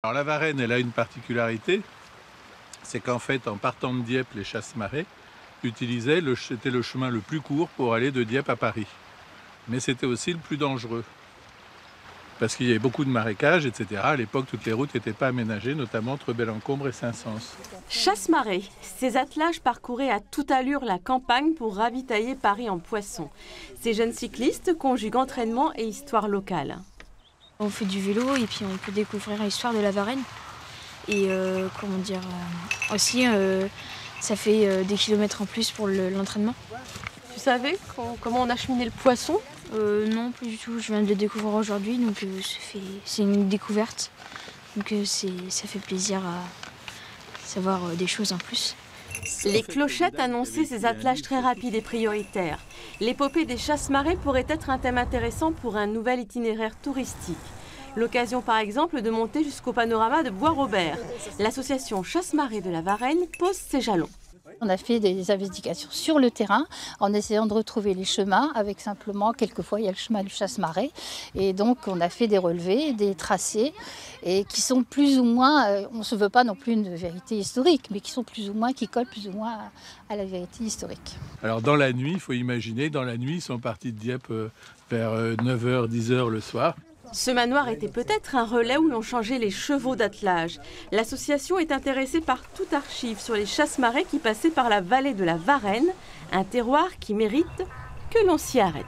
Alors la Varenne, elle a une particularité, c'est qu'en fait, en partant de Dieppe, les chasse-marées c'était le chemin le plus court pour aller de Dieppe à Paris. Mais c'était aussi le plus dangereux, parce qu'il y avait beaucoup de marécages, etc. À l'époque, toutes les routes n'étaient pas aménagées, notamment entre Bellencombre et Saint-Saëns. Chasse-marée, ces attelages parcouraient à toute allure la campagne pour ravitailler Paris en poissons. Ces jeunes cyclistes conjuguent entraînement et histoire locale. On fait du vélo et puis on peut découvrir l'histoire de la Varenne. Et aussi, ça fait des kilomètres en plus pour l'entraînement. Tu savais comment on acheminait le poisson? Non, plus du tout. Je viens de le découvrir aujourd'hui, donc c'est une découverte. Donc ça fait plaisir à savoir des choses en plus. Les clochettes annonçaient ces attelages très rapides et prioritaires. L'épopée des chasse-marées pourrait être un thème intéressant pour un nouvel itinéraire touristique. L'occasion par exemple de monter jusqu'au panorama de Bois-Robert. L'association Chasse-Marée de la Varenne pose ses jalons. On a fait des investigations sur le terrain en essayant de retrouver les chemins avec simplement, quelquefois il y a le chemin du chasse-marée. Et donc on a fait des relevés, des tracés et qui sont plus ou moins, on ne se veut pas non plus une vérité historique, mais qui collent plus ou moins à la vérité historique. Alors dans la nuit, il faut imaginer, dans la nuit, ils sont partis de Dieppe vers 9h, 10h le soir. Ce manoir était peut-être un relais où l'on changeait les chevaux d'attelage. L'association est intéressée par toute archive sur les chasse-marées qui passaient par la vallée de la Varenne, un terroir qui mérite que l'on s'y arrête.